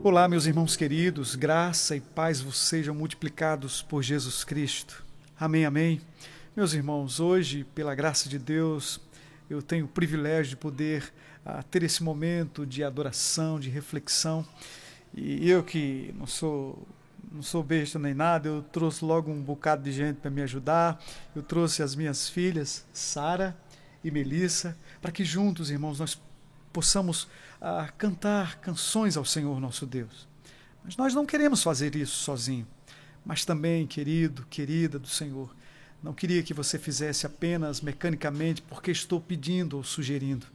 Olá, meus irmãos queridos, graça e paz vos sejam multiplicados por Jesus Cristo. Amém, amém. Meus irmãos, hoje, pela graça de Deus, eu tenho o privilégio de poder ter esse momento de adoração, de reflexão. E eu que não sou besta nem nada, eu trouxe logo um bocado de gente para me ajudar. Eu trouxe as minhas filhas, Sara e Melissa, para que juntos, irmãos, nós possamos cantar canções ao Senhor nosso Deus. Mas nós não queremos fazer isso sozinho. Mas também, querido, querida do Senhor, não queria que você fizesse apenas mecanicamente porque estou pedindo ou sugerindo,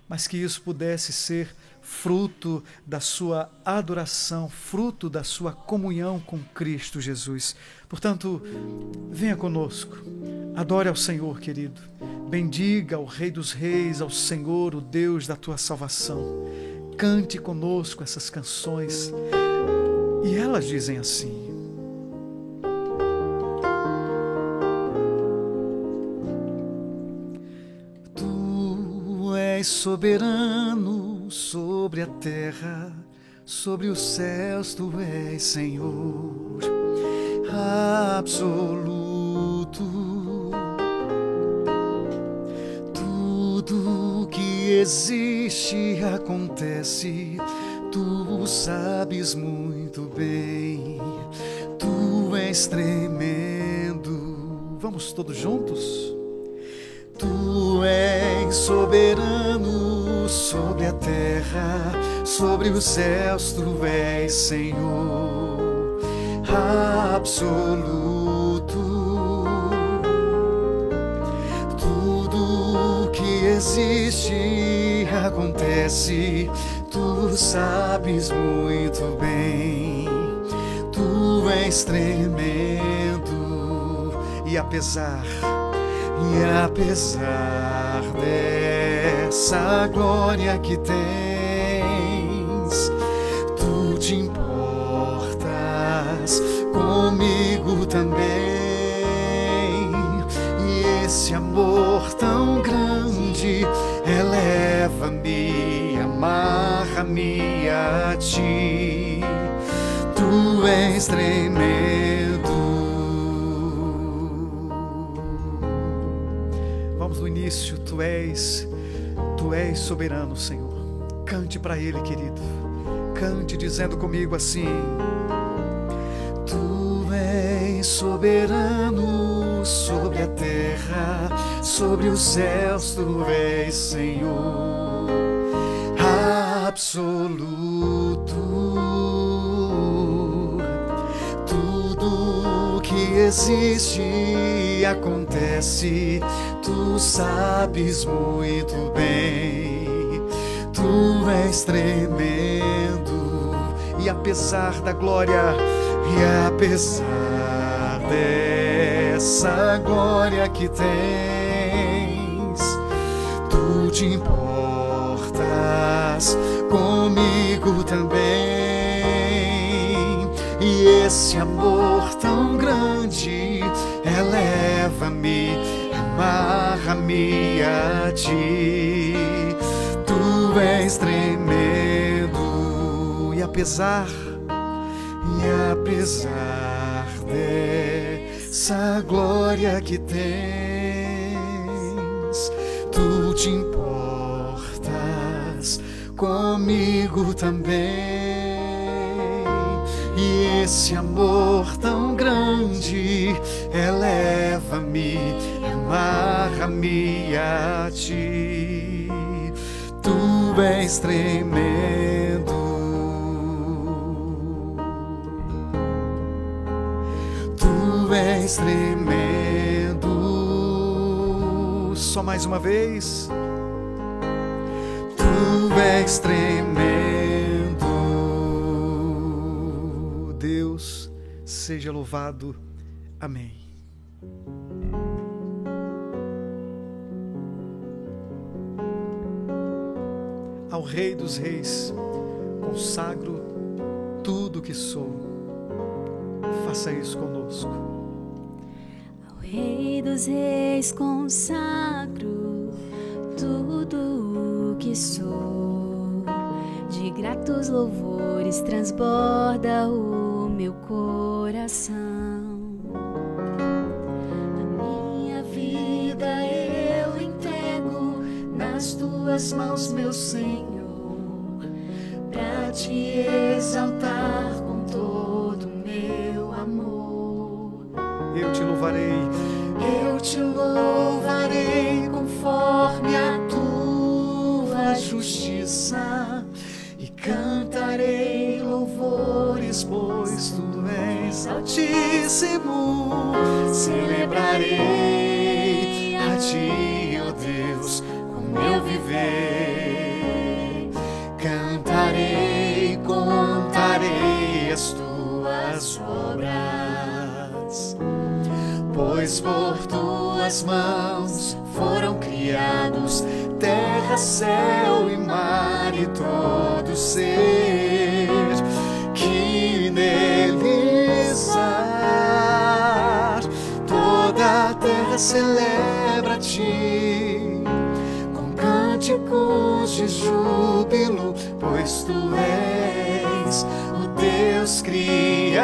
mas que isso pudesse ser fruto da sua adoração, fruto da sua comunhão com Cristo Jesus. Portanto, venha conosco, adore ao Senhor, querido. Bendiga ao Rei dos Reis, ao Senhor, o Deus da tua salvação. Cante conosco essas canções. E elas dizem assim: Tu és soberano sobre a terra, sobre os céus tu és Senhor absoluto. Tudo que existe acontece, tu sabes muito bem, tu és tremendo. Vamos todos juntos? Tu és soberano sobre a terra, sobre os céus tu és Senhor absoluto. Tudo que existe acontece, tu sabes muito bem, tu és tremendo. E apesar dessa glória que tens, tu te importas comigo também. E esse amor tão grande eleva-me, amarra-me a ti. Tu és tremendo. Vamos no início. Tu és soberano, Senhor. Cante para Ele, querido. Cante dizendo comigo assim: Tu és soberano sobre a terra, sobre os céus tu és Senhor absoluto. Tudo que existe acontece, tu sabes muito bem, tu és tremendo. E apesar da glória, e apesar dessa glória que tens, tu te importas comigo também. E esse amor tão grande eleva-me, amarra-me a ti. Tu és tremendo. E apesar dessa glória que tens, tu te importas comigo também. E esse amor tão grande eleva-me, amarra-me a ti. Tu és tremendo. Tu és tremendo. Só mais uma vez. Tu és tremendo. Deus seja louvado. Amém. Ao Rei dos Reis consagro tudo que sou. Faça isso conosco. Ao Rei dos Reis consagro tudo o que sou. De gratos louvores transborda o meu coração. A minha vida eu entrego nas tuas mãos, meu Senhor, pra te exaltar com todo o meu amor. Eu te louvarei. Eu te louvarei conforme a tua justiça, e cantarei louvores, pois tu és altíssimo. Celebrarei a ti, ó Deus, com meu viver. Cantarei, contarei as tuas obras, pois por tuas mãos foram criados terra, céu e mar e todo ser que neles há. Toda a terra celebra a ti com cânticos de júbilo, pois tu és o Deus Criador.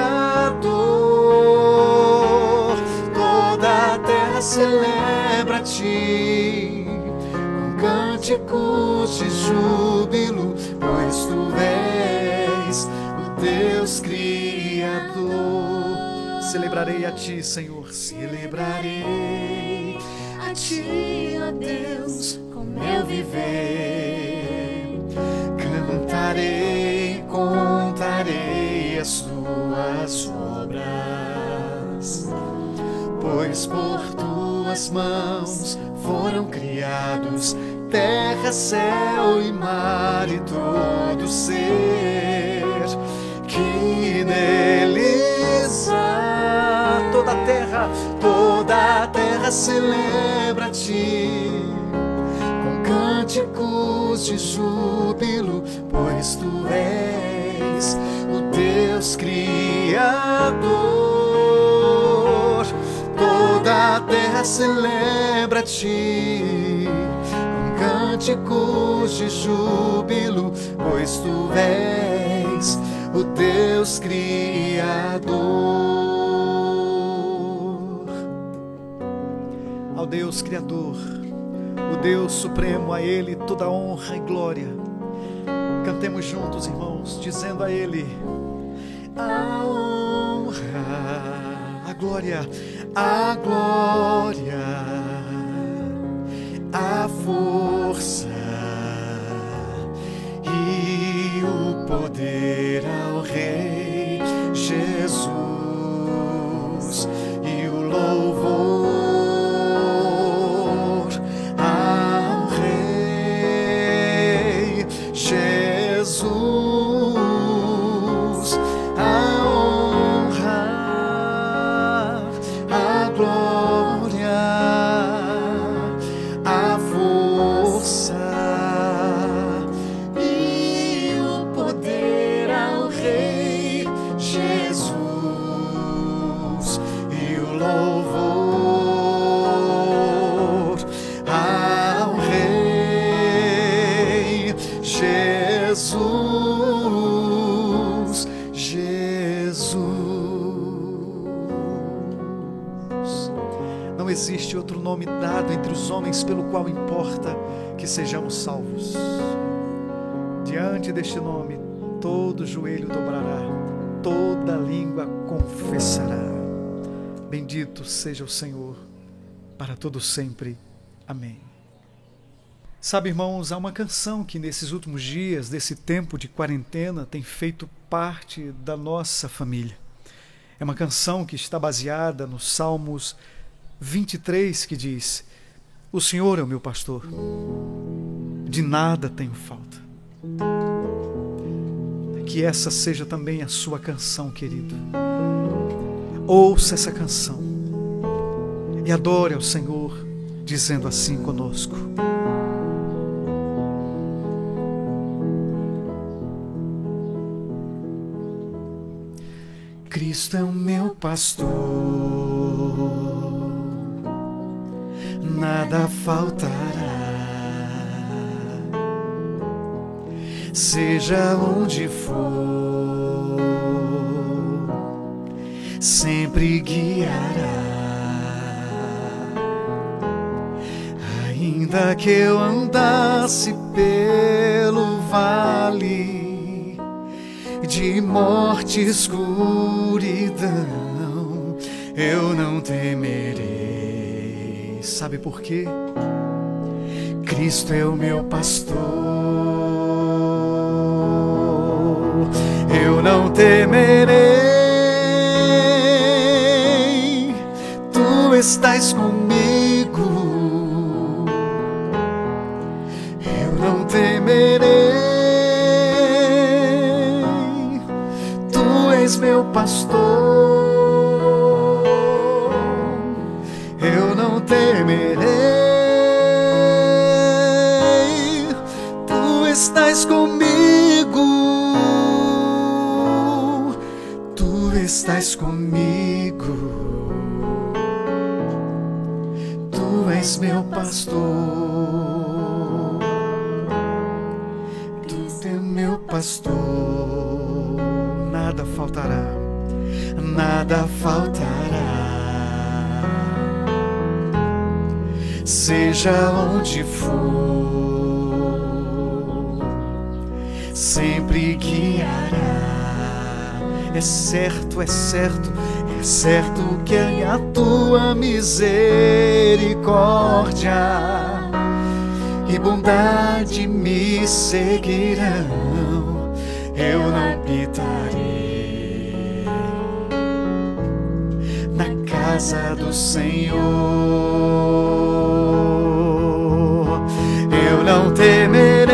Toda a terra celebra a ti com cânticos de júbilo, pois tu és o Deus Criador. Celebrarei a ti, Senhor. Celebrarei a ti, ó Deus, com meu viver. Cantarei, contarei as tuas obras, pois por tuas mãos foram criados terra, céu e mar e todo ser que neles há. Toda a terra celebra a ti com cânticos de júbilo, pois tu és o Deus Criador. Toda a terra celebra a ti com cânticos de júbilo, pois tu és o Deus Criador. Ao Deus Criador, o Deus Supremo, a Ele toda honra e glória. Cantemos juntos, irmãos, dizendo a Ele a honra, a glória, a força e o poder ao Rei Jesus, e o louvor ao Rei Jesus, a honra, a glória, a força e o poder ao Rei Jesus, e o louvor ao Rei Jesus, Jesus. Não existe outro nome dado entre os homens pelo qual importa que sejamos salvos. Diante deste nome, todo joelho dobrará, toda língua confessará. Bendito seja o Senhor, para todo sempre. Amém. Sabe, irmãos, há uma canção que nesses últimos dias, desse tempo de quarentena, tem feito parte da nossa família. É uma canção que está baseada no Salmos 23, que diz: o Senhor é o meu pastor, de nada tenho falta. Que essa seja também a sua canção, querido. Ouça essa canção e adore ao Senhor, dizendo assim conosco: Cristo é o meu pastor, nada faltará. seja onde for, sempre guiará. Ainda que eu andasse pelo vale de morte e escuridão, eu não temerei. Sabe por quê? Cristo é o meu pastor. Eu não temerei, tu estás comigo. Eu não temerei, tu és meu pastor. Eu não temerei, tu estás comigo. Tu estás comigo. Tu és meu pastor. Tu é meu pastor. Nada faltará, nada faltará. Seja onde for, sempre guiará. É certo, é certo, é certo que a tua misericórdia e bondade me seguirão. Eu não pitarei na casa do Senhor. Eu não temerei,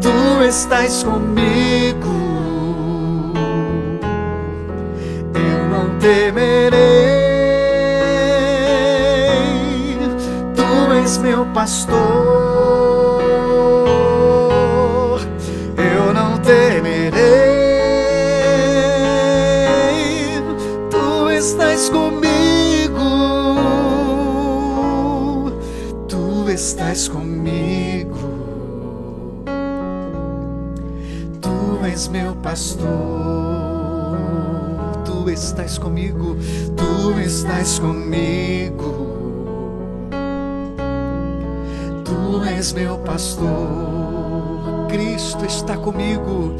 tu estás comigo. Eu não temerei, tu és meu pastor. Eu não temerei, tu estás comigo. Tu estás comigo. Tu és meu pastor. Tu estás comigo. Tu estás comigo. Tu és meu pastor. Cristo está comigo.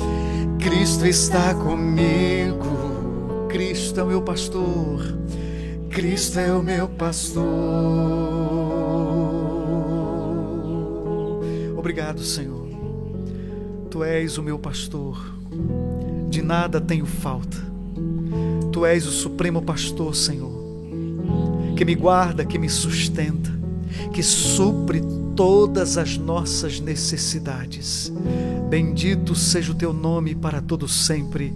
Cristo está comigo. Cristo é o meu pastor. Cristo é o meu pastor. Obrigado, Senhor. Tu és o meu pastor. De nada tenho falta. Tu és o supremo pastor, Senhor, que me guarda, que me sustenta, que supre todas as nossas necessidades. Bendito seja o teu nome para todo sempre.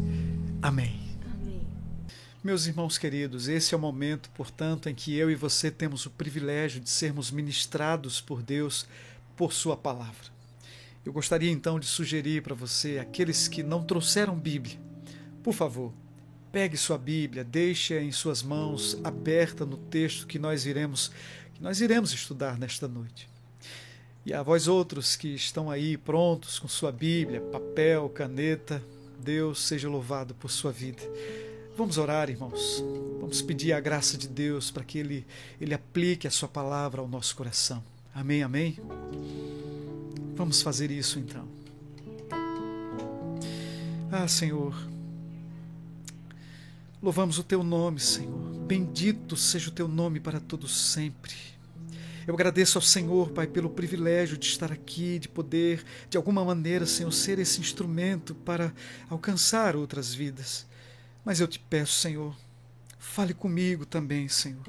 Amém. Meus irmãos queridos, esse é o momento, portanto, em que eu e você temos o privilégio de sermos ministrados por Deus, por sua palavra. Eu gostaria então de sugerir para você, aqueles que não trouxeram Bíblia, por favor, pegue sua Bíblia, deixe-a em suas mãos, aberta no texto que nós iremos estudar nesta noite. E a vós outros que estão aí prontos com sua Bíblia, papel, caneta, Deus seja louvado por sua vida. Vamos orar, irmãos. Vamos pedir a graça de Deus para que Ele aplique a sua palavra ao nosso coração. Amém, amém? Vamos fazer isso então. Ah, Senhor, louvamos o teu nome, Senhor. Bendito seja o teu nome para todos sempre. Eu agradeço ao Senhor, Pai, pelo privilégio de estar aqui, de poder, de alguma maneira, Senhor, ser esse instrumento para alcançar outras vidas. Mas eu te peço, Senhor, fale comigo também, Senhor.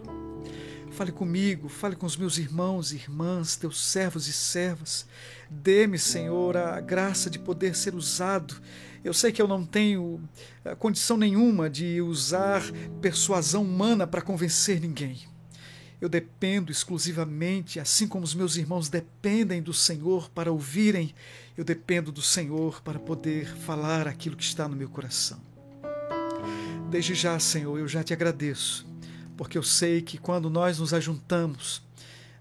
Fale comigo, fale com os meus irmãos e irmãs, teus servos e servas. Dê-me, Senhor, a graça de poder ser usado. Eu sei que eu não tenho condição nenhuma de usar persuasão humana para convencer ninguém. Eu dependo exclusivamente, assim como os meus irmãos dependem do Senhor para ouvirem, eu dependo do Senhor para poder falar aquilo que está no meu coração. Desde já, Senhor, eu já te agradeço, porque eu sei que quando nós nos ajuntamos,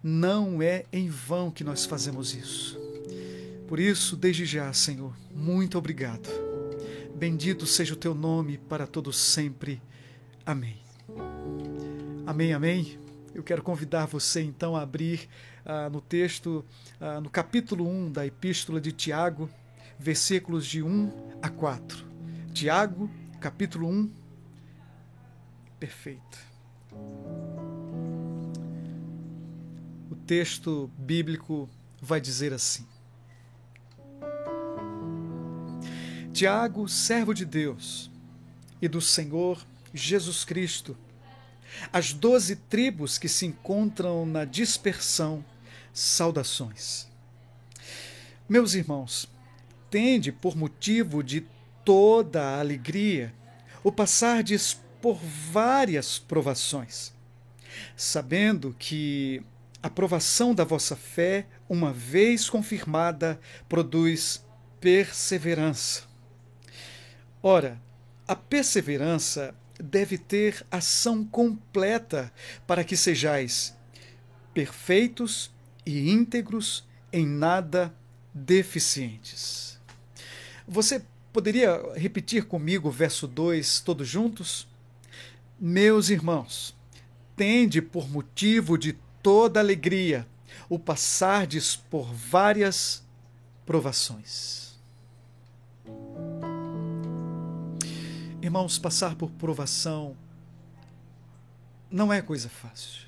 não é em vão que nós fazemos isso. Por isso, desde já, Senhor, muito obrigado. Bendito seja o teu nome para todos sempre. Amém. Amém, amém. Eu quero convidar você então a abrir no texto, no capítulo 1 da Epístola de Tiago, versículos de 1 a 4. Tiago, capítulo 1. Perfeito. O texto bíblico vai dizer assim: Tiago, servo de Deus e do Senhor Jesus Cristo, as 12 tribos que se encontram na dispersão, saudações. Meus irmãos, tende por motivo de toda a alegria o passardes por várias provações, sabendo que a provação da vossa fé, uma vez confirmada, produz perseverança. Ora, a perseverança deve ter ação completa para que sejais perfeitos e íntegros, em nada deficientes. Você poderia repetir comigo o verso 2, todos juntos? Meus irmãos, tende por motivo de toda alegria o passardes por várias provações. Irmãos, passar por provação não é coisa fácil.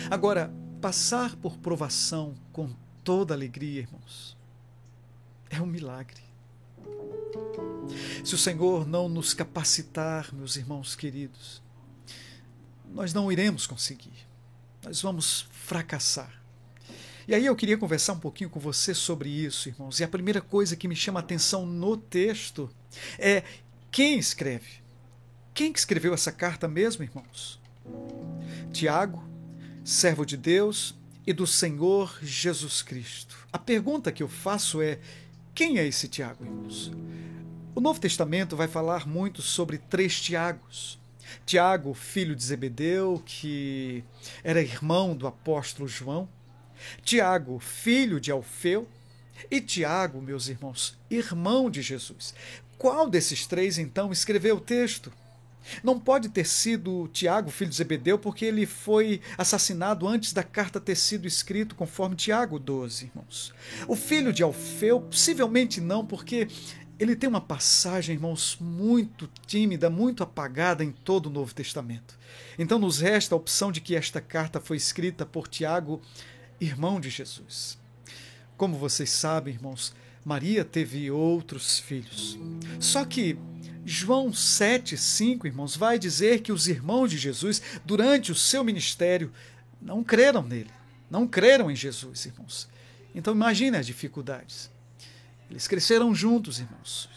Agora, passar por provação com toda alegria, irmãos, é um milagre. Se o Senhor não nos capacitar, meus irmãos queridos, nós não iremos conseguir. Nós vamos fracassar. E aí eu queria conversar um pouquinho com você sobre isso, irmãos. E a primeira coisa que me chama a atenção no texto é quem escreve. Quem que escreveu essa carta mesmo, irmãos? Tiago, servo de Deus e do Senhor Jesus Cristo. A pergunta que eu faço é: quem é esse Tiago, irmãos? O Novo Testamento vai falar muito sobre 3 Tiagos. Tiago, filho de Zebedeu, que era irmão do apóstolo João. Tiago, filho de Alfeu. E Tiago, meus irmãos, irmão de Jesus. Qual desses 3, então, escreveu o texto? Não pode ter sido Tiago, filho de Zebedeu, porque ele foi assassinado antes da carta ter sido escrita, conforme Tiago 12, irmãos. O filho de Alfeu, possivelmente não, porque ele tem uma passagem, irmãos, muito tímida, muito apagada em todo o Novo Testamento. Então nos resta a opção de que esta carta foi escrita por Tiago, irmão de Jesus. Como vocês sabem, irmãos, Maria teve outros filhos. Só que João 7,5, irmãos, vai dizer que os irmãos de Jesus, durante o seu ministério, não creram nele, não creram em Jesus, irmãos. Então imagine as dificuldades. Eles cresceram juntos, irmãos.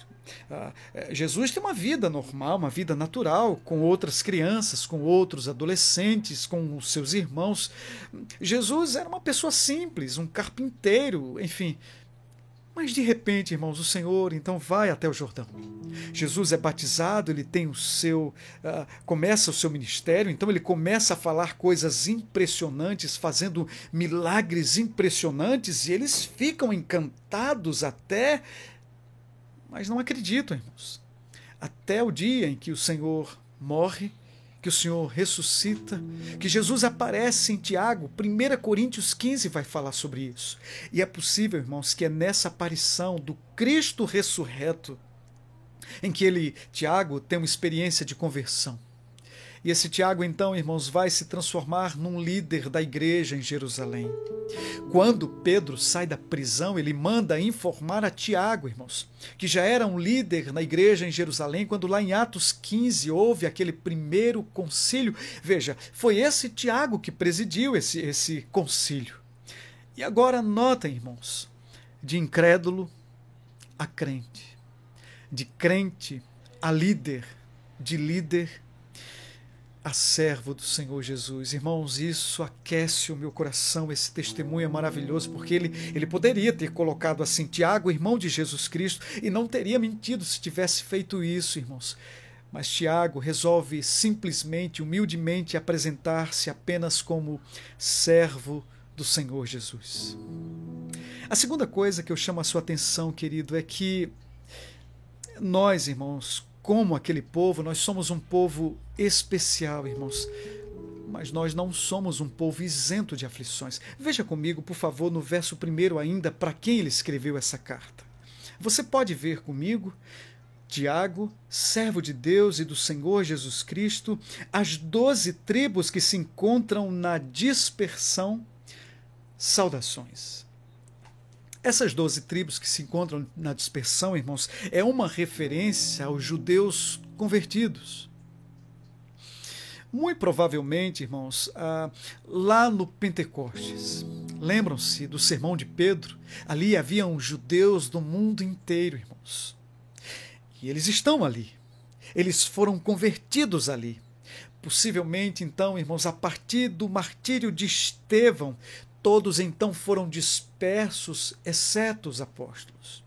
Jesus tem uma vida normal, uma vida natural, com outras crianças, com outros adolescentes, com os seus irmãos. Jesus era uma pessoa simples, um carpinteiro, enfim. Mas de repente, irmãos, o Senhor então vai até o Jordão. Jesus é batizado, ele tem começa o seu ministério, então ele começa a falar coisas impressionantes, fazendo milagres impressionantes, e eles ficam encantados até, mas não acreditam, irmãos. Até o dia em que o Senhor morre, que o Senhor ressuscita, que Jesus aparece em Tiago. 1 Coríntios 15 vai falar sobre isso. E é possível, irmãos, que é nessa aparição do Cristo ressurreto em que Tiago tem uma experiência de conversão. E esse Tiago, então, irmãos, vai se transformar num líder da igreja em Jerusalém. Quando Pedro sai da prisão, ele manda informar a Tiago, irmãos, que já era um líder na igreja em Jerusalém, quando lá em Atos 15 houve aquele primeiro concílio. Veja, foi esse Tiago que presidiu esse concílio. E agora notem, irmãos, de incrédulo a crente, de crente a líder, de líder a servo do Senhor Jesus. Irmãos, isso aquece o meu coração, esse testemunho é maravilhoso, porque ele poderia ter colocado assim, Tiago, irmão de Jesus Cristo, e não teria mentido se tivesse feito isso, irmãos. Mas Tiago resolve simplesmente, humildemente, apresentar-se apenas como servo do Senhor Jesus. A segunda coisa que eu chamo a sua atenção, querido, é que nós, irmãos, como aquele povo, nós somos um povo especial, irmãos. Mas nós não somos um povo isento de aflições. Veja comigo, por favor, no verso 1 ainda, para quem ele escreveu essa carta. Você pode ver comigo, Tiago, servo de Deus e do Senhor Jesus Cristo, as 12 tribos que se encontram na dispersão, saudações. Essas 12 tribos que se encontram na dispersão, irmãos, é uma referência aos judeus convertidos. Muito provavelmente, irmãos, lá no Pentecostes, lembram-se do sermão de Pedro? Ali haviam judeus do mundo inteiro, irmãos. E eles estão ali. Eles foram convertidos ali. Possivelmente, então, irmãos, a partir do martírio de Estevão, todos então foram dispersos, exceto os apóstolos.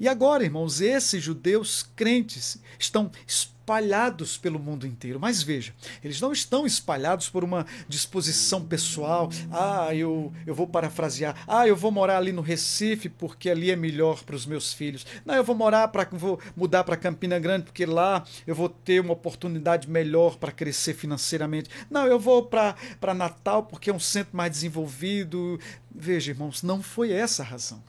E agora, irmãos, esses judeus crentes estão espalhados pelo mundo inteiro. Mas veja, eles não estão espalhados por uma disposição pessoal. Eu vou parafrasear. Eu vou morar ali no Recife porque ali é melhor para os meus filhos. Não, vou mudar para Campina Grande porque lá eu vou ter uma oportunidade melhor para crescer financeiramente. Não, eu vou para Natal porque é um centro mais desenvolvido. Veja, irmãos, não foi essa a razão.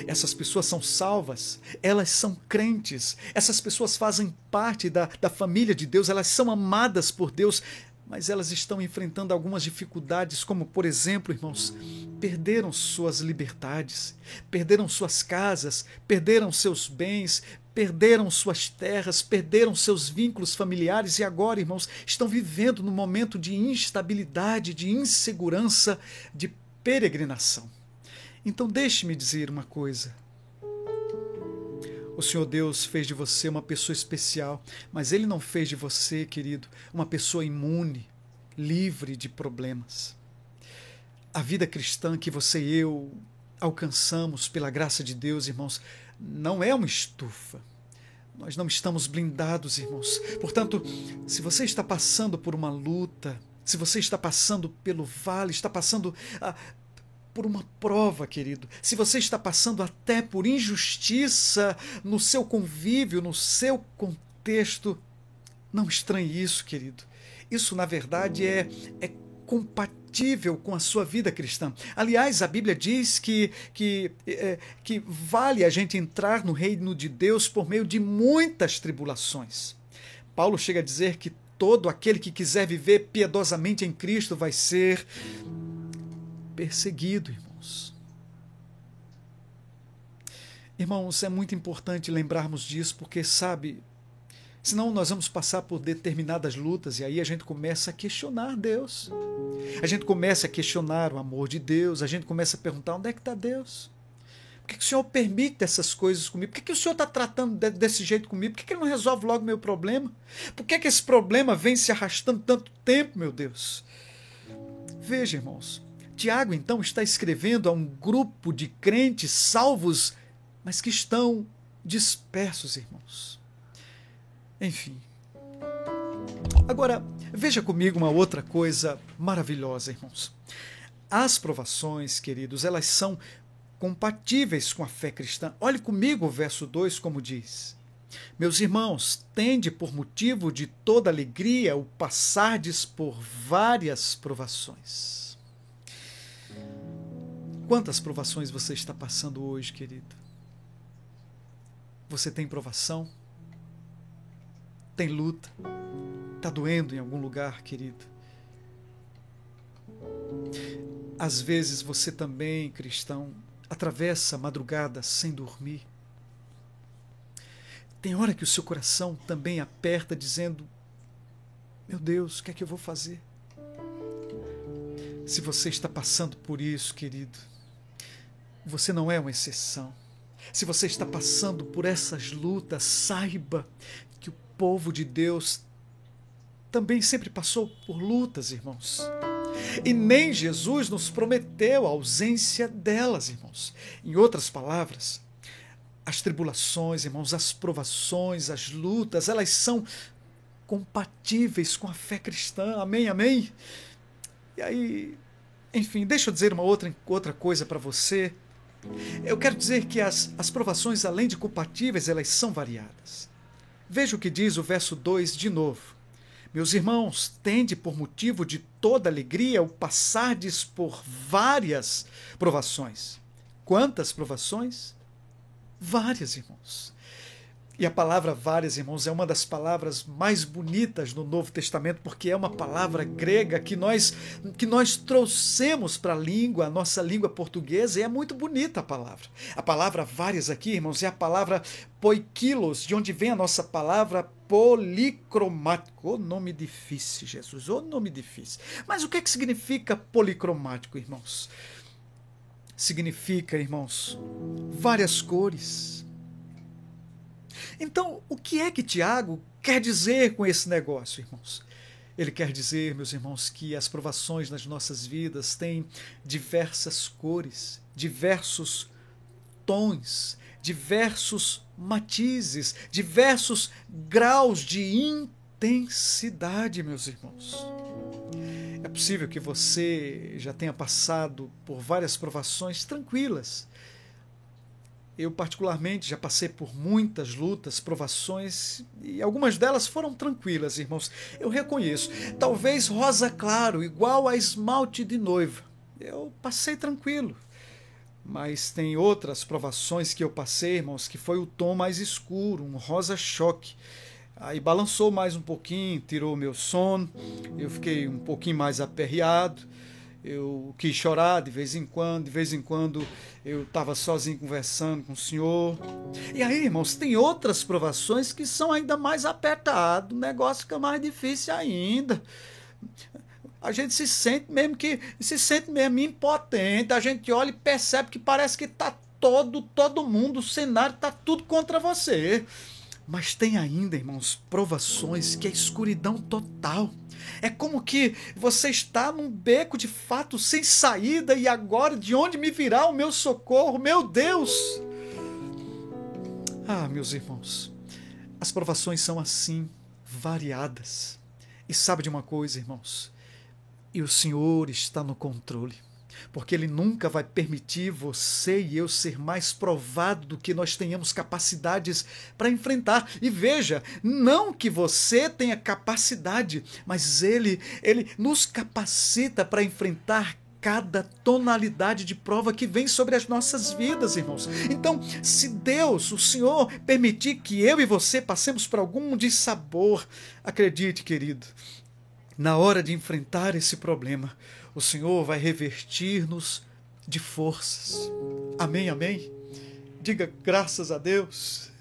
Essas pessoas são salvas, elas são crentes, essas pessoas fazem parte da família de Deus, elas são amadas por Deus, mas elas estão enfrentando algumas dificuldades, como, por exemplo, irmãos, perderam suas liberdades, perderam suas casas, perderam seus bens, perderam suas terras, perderam seus vínculos familiares e agora, irmãos, estão vivendo num momento de instabilidade, de insegurança, de peregrinação. Então deixe-me dizer uma coisa. O Senhor Deus fez de você uma pessoa especial, mas Ele não fez de você, querido, uma pessoa imune, livre de problemas. A vida cristã que você e eu alcançamos pela graça de Deus, irmãos, não é uma estufa. Nós não estamos blindados, irmãos. Portanto, se você está passando por uma luta, se você está passando pelo vale, está passando por uma prova, querido, se você está passando até por injustiça no seu convívio, no seu contexto, não estranhe isso, querido. Isso, na verdade, é compatível com a sua vida cristã. Aliás, a Bíblia diz que vale a gente entrar no reino de Deus por meio de muitas tribulações. Paulo chega a dizer que todo aquele que quiser viver piedosamente em Cristo vai ser perseguido, irmãos. Irmãos, é muito importante lembrarmos disso, porque, sabe, senão nós vamos passar por determinadas lutas e aí a gente começa a questionar Deus. A gente começa a questionar o amor de Deus, a gente começa a perguntar onde é que está Deus? Por que o Senhor permite essas coisas comigo? Por que o Senhor está tratando desse jeito comigo? Por que Ele não resolve logo o meu problema? Por que esse problema vem se arrastando tanto tempo, meu Deus? Veja, irmãos, Tiago, então, está escrevendo a um grupo de crentes salvos, mas que estão dispersos, irmãos. Enfim. Agora, veja comigo uma outra coisa maravilhosa, irmãos. As provações, queridos, elas são compatíveis com a fé cristã. Olhe comigo o verso 2, como diz: meus irmãos, tende por motivo de toda alegria o passardes por várias provações. Quantas provações você está passando hoje, querido? Você tem provação? Tem luta? Está doendo em algum lugar, querido? Às vezes você também, cristão, atravessa a madrugada sem dormir. Tem hora que o seu coração também aperta dizendo: meu Deus, o que é que eu vou fazer? Se você está passando por isso, querido, você não é uma exceção. Se você está passando por essas lutas, saiba que o povo de Deus também sempre passou por lutas, irmãos. E nem Jesus nos prometeu a ausência delas, irmãos. Em outras palavras, as tribulações, irmãos, as provações, as lutas, elas são compatíveis com a fé cristã. Amém, amém? E aí, enfim, deixa eu dizer uma outra coisa para você. Eu quero dizer que as provações, além de compatíveis, elas são variadas. Veja o que diz o verso 2 de novo. Meus irmãos, tende por motivo de toda alegria o passardes por várias provações. Quantas provações? Várias, irmãos. E a palavra várias, irmãos, é uma das palavras mais bonitas no Novo Testamento, porque é uma palavra grega que nós trouxemos para a nossa língua portuguesa, e é muito bonita a palavra. A palavra várias aqui, irmãos, é a palavra poikilos, de onde vem a nossa palavra policromático. Ô nome difícil, Jesus, ô nome difícil. Mas o que significa policromático, irmãos? Significa, irmãos, várias cores. Então, o que é que Tiago quer dizer com esse negócio, irmãos? Ele quer dizer, meus irmãos, que as provações nas nossas vidas têm diversas cores, diversos tons, diversos matizes, diversos graus de intensidade, meus irmãos. É possível que você já tenha passado por várias provações tranquilas. Eu, particularmente, já passei por muitas lutas, provações, e algumas delas foram tranquilas, irmãos. Eu reconheço. Talvez rosa claro, igual a esmalte de noiva. Eu passei tranquilo. Mas tem outras provações que eu passei, irmãos, que foi o tom mais escuro, um rosa choque. Aí balançou mais um pouquinho, tirou meu sono, eu fiquei um pouquinho mais aperreado. Eu quis chorar de vez em quando eu estava sozinho conversando com o Senhor. E aí, irmãos, tem outras provações que são ainda mais apertadas, o negócio fica mais difícil ainda. A gente se sente mesmo impotente, a gente olha e percebe que parece que está todo mundo, o cenário está tudo contra você. Mas tem ainda, irmãos, provações que é escuridão total. É como que você está num beco de fato sem saída, e agora de onde me virá o meu socorro? Meu Deus! Ah, meus irmãos, as provações são assim, variadas. E sabe de uma coisa, irmãos? E o Senhor está no controle. Porque Ele nunca vai permitir você e eu ser mais provado do que nós tenhamos capacidades para enfrentar. E veja, não que você tenha capacidade, mas Ele nos capacita para enfrentar cada tonalidade de prova que vem sobre as nossas vidas, irmãos. Então, se Deus, o Senhor, permitir que eu e você passemos por algum dissabor, acredite, querido, na hora de enfrentar esse problema, o Senhor vai revestir-nos de forças. Amém, amém? Diga graças a Deus.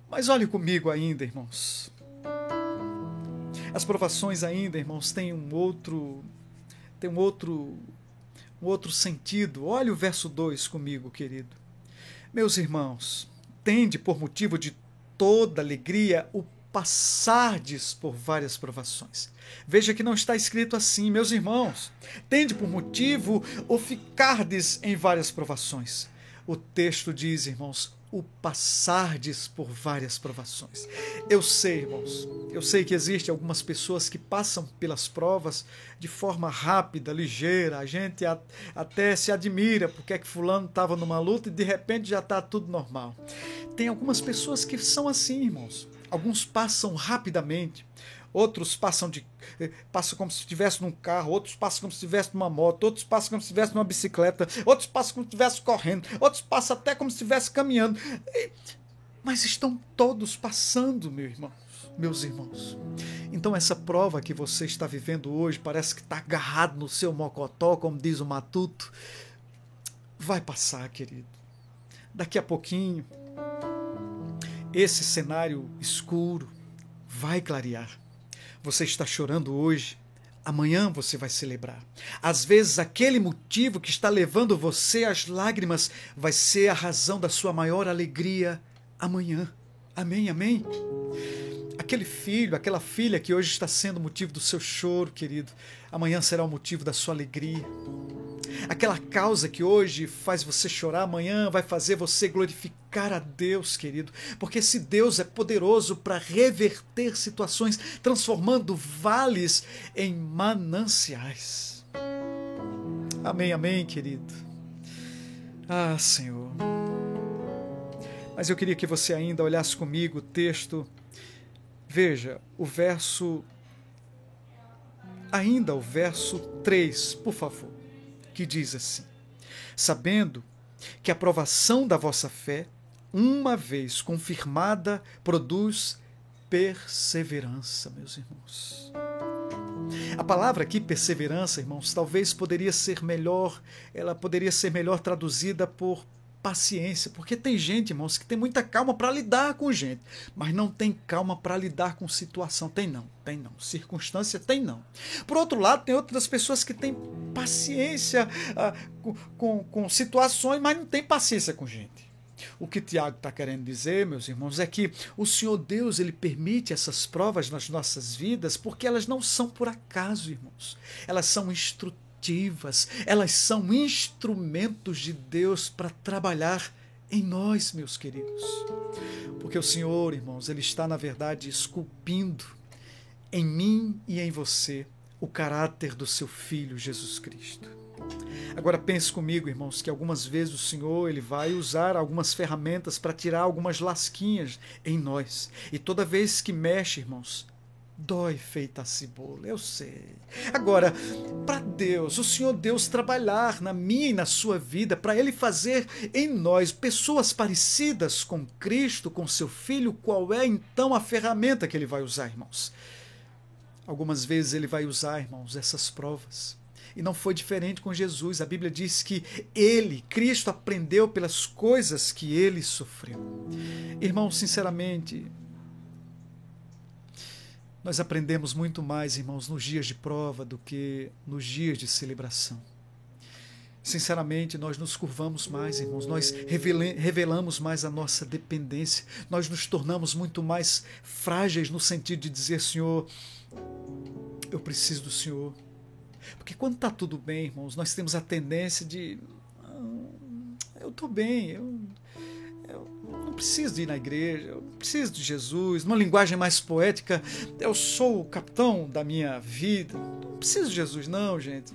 Mas olhe comigo ainda, irmãos. As provações ainda, irmãos, têm um outro sentido. Olhe o verso 2 comigo, querido. Meus irmãos, tende por motivo de toda alegria o passardes por várias provações. Veja que não está escrito assim, meus irmãos. Tende por motivo o ficardes em várias provações. O texto diz, irmãos, o passardes por várias provações. Eu sei, irmãos, eu sei que existem algumas pessoas que passam pelas provas de forma rápida, ligeira. A gente até se admira porque é que fulano estava numa luta e de repente já está tudo normal. Tem algumas pessoas que são assim, irmãos. Alguns passam rapidamente, outros passam como se estivesse num carro, outros passam como se estivesse numa moto, outros passam como se estivesse numa bicicleta, outros passam como se estivesse correndo, outros passam até como se estivesse caminhando. Mas estão todos passando, meus irmãos. Então essa prova que você está vivendo hoje, parece que está agarrado no seu mocotó, como diz o Matuto, vai passar, querido. Daqui a pouquinho, esse cenário escuro vai clarear. Você está chorando hoje, amanhã você vai celebrar. Às vezes, aquele motivo que está levando você às lágrimas vai ser a razão da sua maior alegria amanhã. Amém, amém? Aquele filho, aquela filha que hoje está sendo o motivo do seu choro, querido, amanhã será o motivo da sua alegria. Aquela causa que hoje faz você chorar, amanhã vai fazer você glorificar a Deus, querido. Porque esse Deus é poderoso para reverter situações, transformando vales em mananciais. Amém, amém, querido. Ah, Senhor. Mas eu queria que você ainda olhasse comigo o texto. Veja, o verso 3, por favor, que diz assim: sabendo que a provação da vossa fé, uma vez confirmada, produz perseverança, meus irmãos. A palavra aqui, perseverança, irmãos, talvez ela poderia ser melhor traduzida por paciência, porque tem gente, irmãos, que tem muita calma para lidar com gente, mas não tem calma para lidar com situação. Tem não. Circunstância tem não. Por outro lado, tem outras pessoas que têm paciência com situações, mas não tem paciência com gente. O que Tiago está querendo dizer, meus irmãos, é que o Senhor Deus, Ele permite essas provas nas nossas vidas porque elas não são por acaso, irmãos. Elas são instrutivas, elas são instrumentos de Deus para trabalhar em nós, meus queridos. Porque o Senhor, irmãos, Ele está, na verdade, esculpindo em mim e em você o caráter do seu Filho, Jesus Cristo. Agora pense comigo, irmãos, que algumas vezes o Senhor Ele vai usar algumas ferramentas para tirar algumas lasquinhas em nós. E toda vez que mexe, irmãos, dói feita a cebola, eu sei. Agora, para Deus, o Senhor Deus trabalhar na minha e na sua vida, para Ele fazer em nós pessoas parecidas com Cristo, com seu Filho, qual é então a ferramenta que Ele vai usar, irmãos? Algumas vezes Ele vai usar, irmãos, essas provas. E não foi diferente com Jesus. A Bíblia diz que Ele, Cristo, aprendeu pelas coisas que Ele sofreu. Irmãos, sinceramente, nós aprendemos muito mais, irmãos, nos dias de prova do que nos dias de celebração. Sinceramente, nós nos curvamos mais, irmãos, nós revelamos mais a nossa dependência, nós nos tornamos muito mais frágeis no sentido de dizer: Senhor, eu preciso do Senhor. Porque quando está tudo bem, irmãos, nós temos a tendência de: eu estou bem, eu não preciso de ir na igreja, eu não preciso de Jesus. Numa linguagem mais poética, eu sou o capitão da minha vida, não preciso de Jesus não, gente.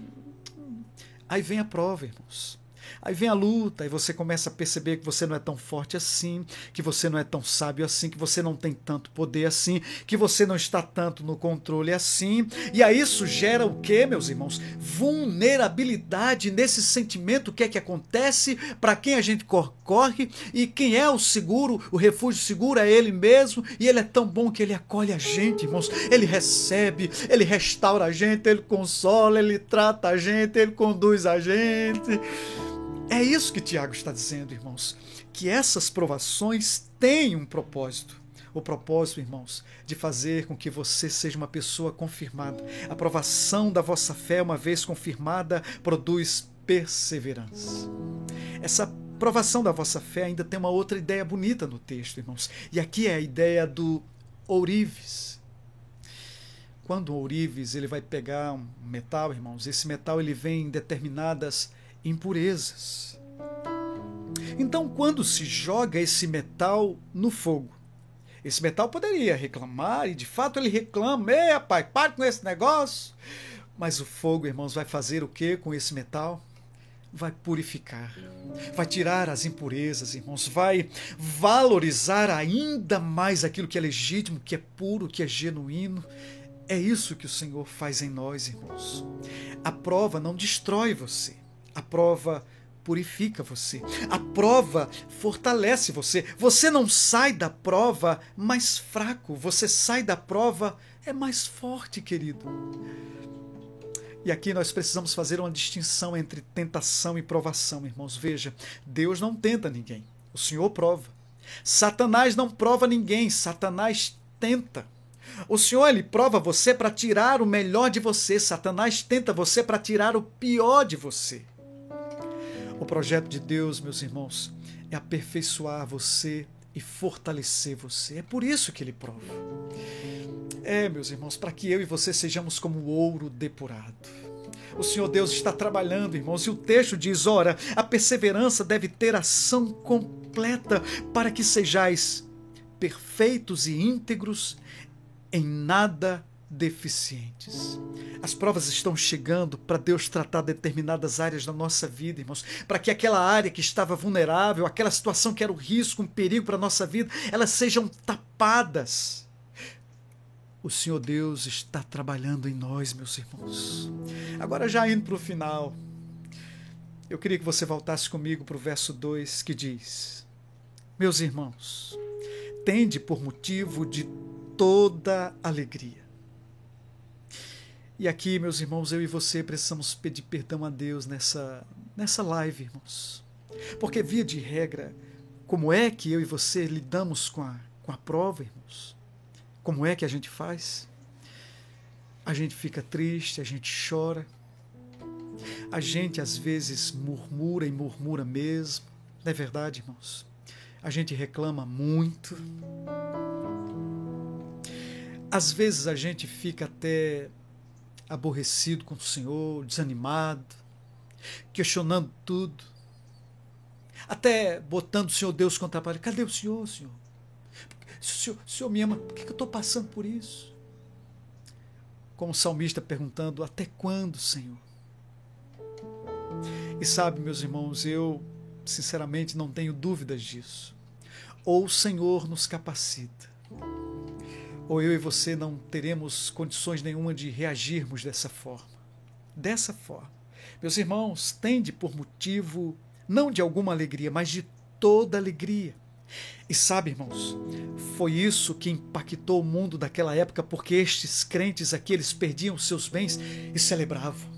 Aí vem a prova, irmãos. Aí vem a luta, e você começa a perceber que você não é tão forte assim, que você não é tão sábio assim, que você não tem tanto poder assim, que você não está tanto no controle assim. E aí isso gera o quê, meus irmãos? Vulnerabilidade nesse sentimento. O que é que acontece? Para quem a gente corre, e quem é o seguro, o refúgio seguro é Ele mesmo, e Ele é tão bom que Ele acolhe a gente, irmãos. Ele recebe, Ele restaura a gente, Ele consola, Ele trata a gente, Ele conduz a gente. É isso que Tiago está dizendo, irmãos, que essas provações têm um propósito. O propósito, irmãos, de fazer com que você seja uma pessoa confirmada. A provação da vossa fé, uma vez confirmada, produz perseverança. Essa provação da vossa fé ainda tem uma outra ideia bonita no texto, irmãos. E aqui é a ideia do ourives. Quando o ourives ele vai pegar um metal, irmãos, esse metal ele vem em determinadas impurezas. Então, quando se joga esse metal no fogo, esse metal poderia reclamar, e de fato ele reclama: ei, rapaz, para com esse negócio. Mas o fogo, irmãos, vai fazer o que com esse metal? Vai purificar, vai tirar as impurezas, irmãos, vai valorizar ainda mais aquilo que é legítimo, que é puro, que é genuíno. É isso que o Senhor faz em nós, irmãos. A prova não destrói você. A prova purifica você. A prova fortalece você. Você não sai da prova mais fraco. Você sai da prova mais forte, querido. E aqui nós precisamos fazer uma distinção entre tentação e provação, irmãos. Veja, Deus não tenta ninguém. O Senhor prova. Satanás não prova ninguém. Satanás tenta. O Senhor, Ele prova você para tirar o melhor de você. Satanás tenta você para tirar o pior de você. O projeto de Deus, meus irmãos, é aperfeiçoar você e fortalecer você. É por isso que Ele prova. Meus irmãos, para que eu e você sejamos como ouro depurado. O Senhor Deus está trabalhando, irmãos, e o texto diz, ora, a perseverança deve ter ação completa para que sejais perfeitos e íntegros, em nada deficientes. As provas estão chegando para Deus tratar determinadas áreas da nossa vida, irmãos, para que aquela área que estava vulnerável, aquela situação que era um risco, um perigo para a nossa vida, elas sejam tapadas. O Senhor Deus está trabalhando em nós, meus irmãos. Agora, já indo para o final, eu queria que você voltasse comigo para o verso 2, que diz, meus irmãos, tende por motivo de toda alegria. E aqui, meus irmãos, eu e você precisamos pedir perdão a Deus nessa live, irmãos. Porque, via de regra, como é que eu e você lidamos com a prova, irmãos? Como é que a gente faz? A gente fica triste, a gente chora. A gente, às vezes, murmura e murmura mesmo. Não é verdade, irmãos? A gente reclama muito. Às vezes a gente fica até aborrecido com o Senhor, desanimado, questionando tudo, até botando o Senhor Deus contra a parede. Cadê o Senhor, Senhor? Se o Senhor me ama, por que eu estou passando por isso? Como o salmista perguntando, até quando, Senhor? E sabe, meus irmãos, eu sinceramente não tenho dúvidas disso. Ou o Senhor nos capacita, ou eu e você não teremos condições nenhuma de reagirmos dessa forma. Dessa forma. Meus irmãos, tende por motivo não de alguma alegria, mas de toda alegria. E sabe, irmãos, foi isso que impactou o mundo daquela época, porque estes crentes aqui, eles perdiam seus bens e celebravam.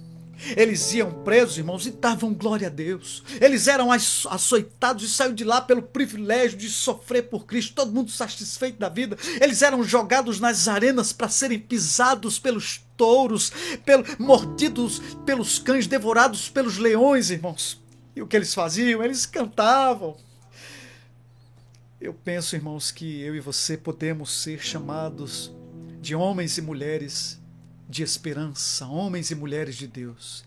Eles iam presos, irmãos, e davam glória a Deus. Eles eram açoitados e saíram de lá pelo privilégio de sofrer por Cristo, todo mundo satisfeito da vida. Eles eram jogados nas arenas para serem pisados pelos touros, mordidos pelos cães, devorados pelos leões, irmãos. E o que eles faziam? Eles cantavam. Eu penso, irmãos, que eu e você podemos ser chamados de homens e mulheres de esperança, homens e mulheres de Deus,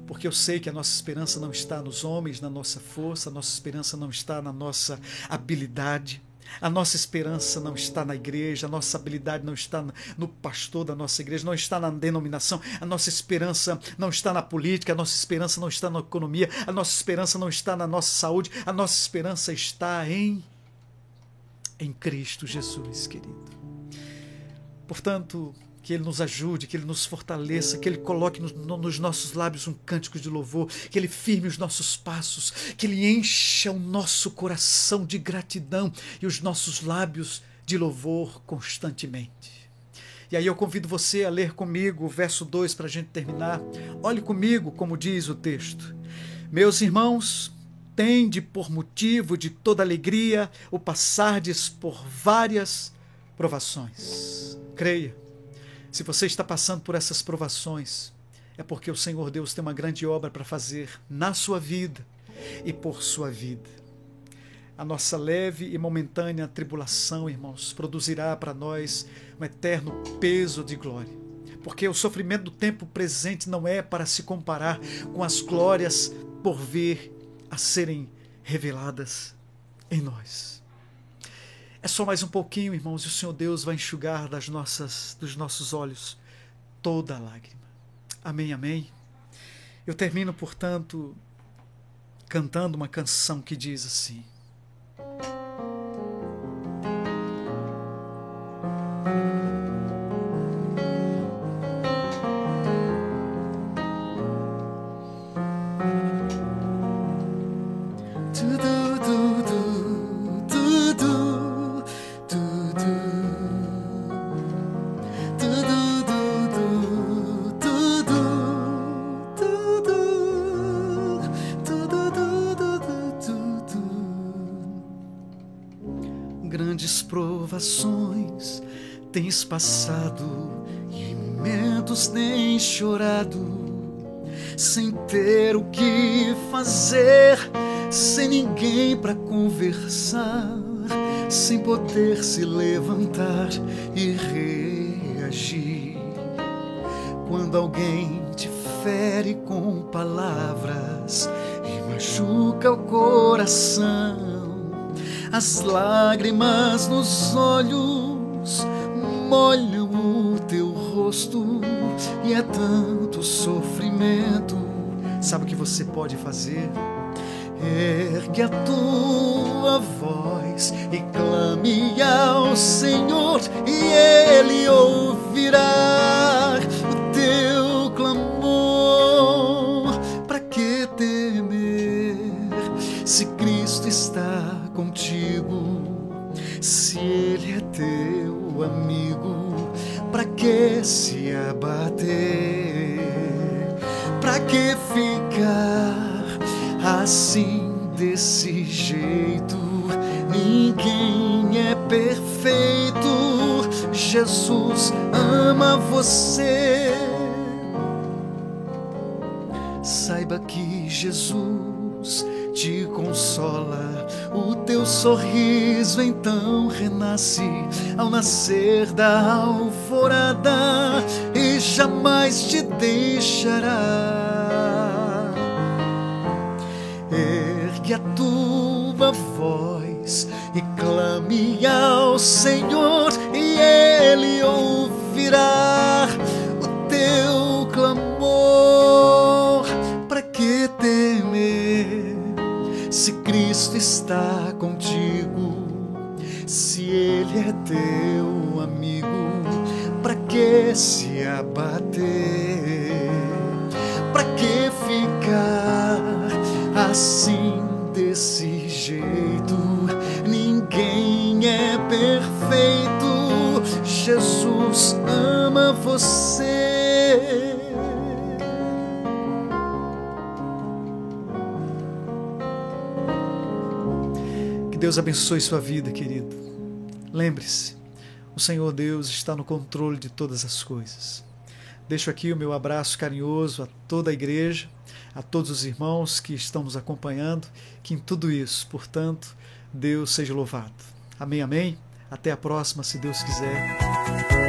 porque eu sei que a nossa esperança não está nos homens, na nossa força, a nossa esperança não está na nossa habilidade, a nossa esperança não está na igreja, a nossa habilidade não está no pastor da nossa igreja, não está na denominação, a nossa esperança não está na política, a nossa esperança não está na economia, a nossa esperança não está na nossa saúde, a nossa esperança está em Cristo Jesus, querido. Portanto, que Ele nos ajude, que Ele nos fortaleça, que Ele coloque nos nossos lábios um cântico de louvor, que Ele firme os nossos passos, que Ele encha o nosso coração de gratidão e os nossos lábios de louvor constantemente. E aí eu convido você a ler comigo o verso 2 para a gente terminar. Olhe comigo como diz o texto. Meus irmãos, tende por motivo de toda alegria o passardes por várias provações. Creia. Se você está passando por essas provações, é porque o Senhor Deus tem uma grande obra para fazer na sua vida e por sua vida. A nossa leve e momentânea tribulação, irmãos, produzirá para nós um eterno peso de glória. Porque o sofrimento do tempo presente não é para se comparar com as glórias por vir a serem reveladas em nós. É só mais um pouquinho, irmãos, e o Senhor Deus vai enxugar dos nossos olhos toda a lágrima. Amém, amém? Eu termino, portanto, cantando uma canção que diz assim. Grandes provações tens passado e momentos tens chorado, sem ter o que fazer, sem ninguém para conversar, sem poder se levantar e reagir. Quando alguém te fere com palavras e machuca o coração. As lágrimas nos olhos molham o teu rosto e é tanto sofrimento. Sabe o que você pode fazer? Ergue a tua voz e clame ao Senhor, e Ele ouvirá o teu clamor. Para que temer se Cristo está contigo? Se Ele é teu amigo, para que se abater? Para que ficar assim, desse jeito? Ninguém é perfeito. Jesus ama você. Saiba que Jesus te consola. O teu sorriso então renasce ao nascer da alvorada e jamais te deixará. Ergue a tua voz e clame ao Senhor, e Ele ouvirá o teu clamor. Para que temer se Cristo está contigo? Se Ele é teu amigo, para que se abater? Para que ficar assim, desse jeito? Ninguém é perfeito. Jesus ama você. Que Deus abençoe sua vida, querido. Lembre-se, o Senhor Deus está no controle de todas as coisas. Deixo aqui o meu abraço carinhoso a toda a igreja, a todos os irmãos que estão nos acompanhando, que em tudo isso, portanto, Deus seja louvado. Amém, amém? Até a próxima, se Deus quiser.